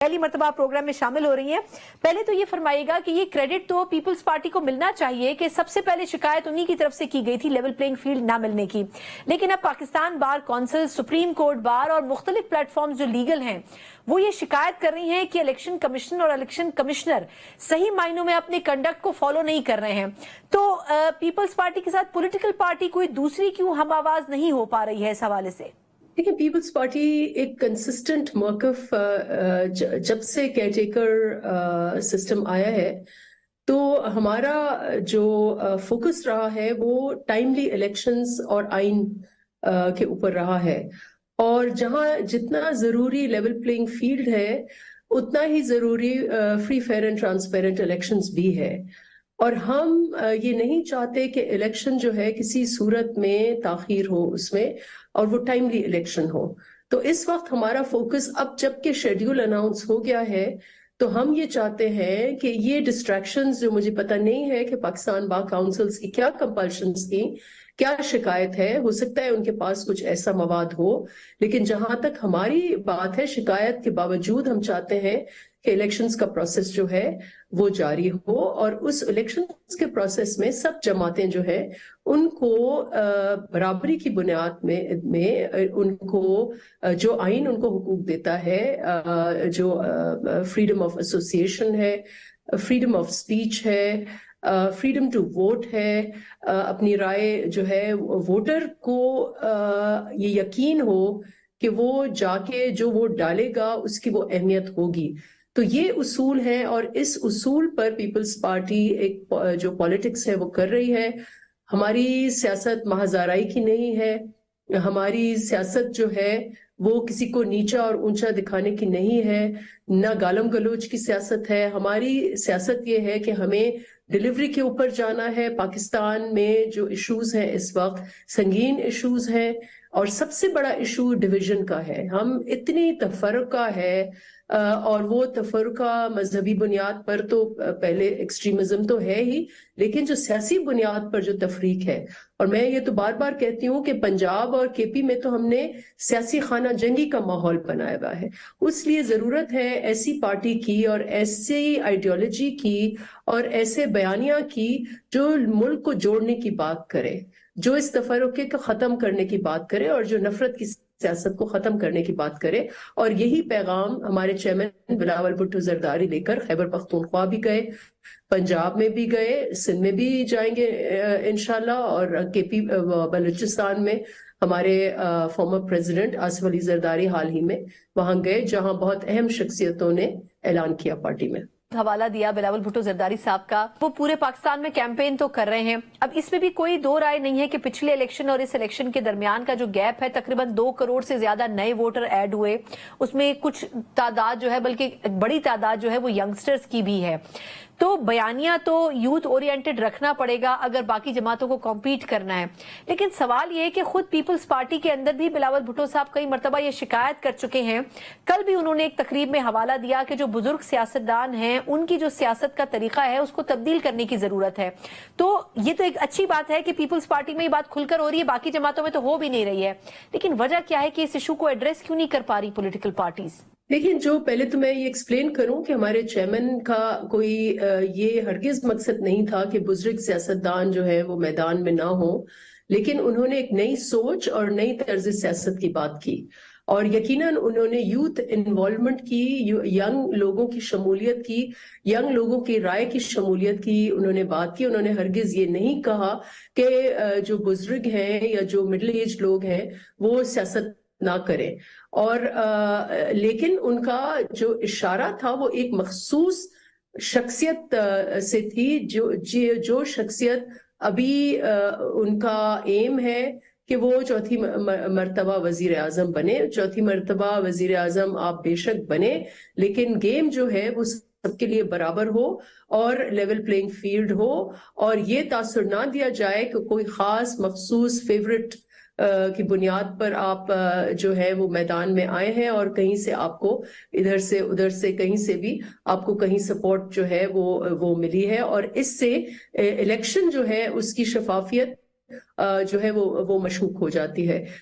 पहली मर्तबा प्रोग्राम में शामिल हो रही हैं। पहले तो ये फरमाइएगा कि ये क्रेडिट तो पीपल्स पार्टी को मिलना चाहिए कि सबसे पहले शिकायत उन्हीं की तरफ से की गई थी लेवल प्लेइंग फील्ड ना मिलने की, लेकिन अब Pakistan bar council, supreme court bar और मुख्तलिफ प्लेटफॉर्म जो लीगल हैं वो ये शिकायत कर रही हैं कि इलेक्शन कमीशन और इलेक्शन कमिश्नर सही मायनों में अपने कंडक्ट को फॉलो नहीं कर रहे हैं। तो पीपल्स पार्टी के साथ पॉलिटिकल पार्टी कोई दूसरी क्यों हम आवाज नहीं हो पा रही है इस हवाले से? देखिए, पीपल्स पार्टी एक कंसिस्टेंट मौक़िफ़ जब से केयरटेकर सिस्टम आया है तो हमारा जो फोकस रहा है वो टाइमली इलेक्शंस और आइन के ऊपर रहा है, और जहां जितना ज़रूरी लेवल प्लेइंग फील्ड है उतना ही ज़रूरी free fair and transparent elections भी है। और हम ये नहीं चाहते कि इलेक्शन जो है किसी सूरत में ताख़ीर हो उसमें, और वो टाइमली इलेक्शन हो। तो इस वक्त हमारा फोकस, अब जबकि शेड्यूल अनाउंस हो गया है, तो हम ये चाहते हैं कि ये डिस्ट्रैक्शंस, जो मुझे पता नहीं है कि पाकिस्तान बार काउंसिल्स की क्या कंपल्शंस थी, क्या शिकायत है, हो सकता है उनके पास कुछ ऐसा मवाद हो, लेकिन जहां तक हमारी बात है, शिकायत के बावजूद हम चाहते हैं कि इलेक्शंस का प्रोसेस जो है वो जारी हो, और उस इलेक्शंस के प्रोसेस में सब जमातें जो है उनको बराबरी की बुनियाद में उनको जो आइन उनको हुकूक देता है, जो फ्रीडम ऑफ एसोसिएशन है, फ्रीडम ऑफ स्पीच है, फ्रीडम टू वोट है, अपनी राय जो है वोटर को ये यकीन हो कि वो जाके जो वोट डालेगा उसकी वो अहमियत होगी। तो ये उसूल है, और इस उसूल पर पीपल्स पार्टी एक जो पॉलिटिक्स है वो कर रही है। हमारी सियासत महाज़ाराई की नहीं है, हमारी सियासत जो है वो किसी को नीचा और ऊंचा दिखाने की नहीं है, ना गालम गलोच की सियासत है। हमारी सियासत ये है कि हमें डिलीवरी के ऊपर जाना है। पाकिस्तान में जो इश्यूज हैं इस वक्त संगीन इश्यूज हैं, और सबसे बड़ा इशू डिवीजन का है। हम इतनी तफरका है, और वो तफरका मजहबी बुनियाद पर तो पहले एक्सट्रीमिज्म तो है ही, लेकिन जो सियासी बुनियाद पर जो तफरीक है, और मैं ये तो बार बार कहती हूँ कि पंजाब और केपी में तो हमने सियासी खाना जंगी का माहौल बनाया हुआ है। इसलिए जरूरत है ऐसी पार्टी की और ऐसी आइडियोलॉजी की और ऐसे बयानिया की जो मुल्क को जोड़ने की बात करे, जो इस तफरके को खत्म करने की बात करे, और जो नफरत की सियासत को खत्म करने की बात करे। और यही पैगाम हमारे चेयरमैन बिलावल भुट्टो जरदारी लेकर खैबर पख्तूनख्वा भी गए, पंजाब में भी गए, सिंध में भी जाएंगे इंशाल्लाह, और केपी बलूचिस्तान में हमारे फॉर्मर प्रेसिडेंट आसिफ अली जरदारी हाल ही में वहां गए, जहां बहुत अहम शख्सियतों ने ऐलान किया पार्टी में। हवाला दिया बिलावल भुट्टो जरदारी साहब का, वो पूरे पाकिस्तान में कैंपेन तो कर रहे हैं। अब इसमें भी कोई दो राय नहीं है कि पिछले इलेक्शन और इस इलेक्शन के दरमियान का जो गैप है, तकरीबन 2 करोड़ से ज्यादा नए वोटर ऐड हुए, उसमें कुछ तादाद जो है, बल्कि बड़ी तादाद जो है वो यंगस्टर्स की भी है। तो बयानिया तो यूथ ओरिएंटेड रखना पड़ेगा अगर बाकी जमातों को कॉम्पीट करना है, लेकिन सवाल ये है कि खुद पीपल्स पार्टी के अंदर भी बिलावल भुट्टो साहब कई मरतबा ये शिकायत कर चुके हैं। कल भी उन्होंने एक तकरीब में हवाला दिया कि जो बुजुर्ग सियासतदान हैं उनकी जो सियासत का तरीका है उसको तब्दील करने की जरूरत है। तो ये तो एक अच्छी बात है कि पीपल्स पार्टी में ये बात खुलकर हो रही है, बाकी जमातों में तो हो भी नहीं रही है, लेकिन वजह क्या है कि इस इशू को एड्रेस क्यों नहीं कर पा रही पॉलिटिकल पार्टीज? लेकिन जो पहले तो मैं ये एक्सप्लेन करूं कि हमारे चेयरमैन का कोई ये हरगिज मकसद नहीं था कि बुजुर्ग सियासतदान जो है वो मैदान में ना हो, लेकिन उन्होंने एक नई सोच और नई तर्ज सियासत की बात की, और यकीनन उन्होंने यूथ इन्वॉल्वमेंट की, यंग लोगों की शमूलियत की, यंग लोगों की राय की शमूलियत की उन्होंने बात की। उन्होंने हरगिज ये नहीं कहा कि जो बुजुर्ग हैं या जो मिडिल एज लोग हैं वो सियासत ना करें, और लेकिन उनका जो इशारा था वो एक मखसूस शख्सियत से थी, जो शख्सियत अभी उनका एम है कि वो चौथी मर्तबा वजीर आजम बने। चौथी मर्तबा वजीर आजम आप बेशक बने, लेकिन गेम जो है वो सबके लिए बराबर हो और लेवल प्लेइंग फील्ड हो, और ये तासुर ना दिया जाए कि कोई खास मखसूस फेवरेट की बुनियाद पर आप जो है वो मैदान में आए हैं, और कहीं से आपको इधर से उधर से कहीं से भी आपको कहीं सपोर्ट जो है वो मिली है, और इससे इलेक्शन जो है उसकी शफाफियत जो है वो मशकूक हो जाती है।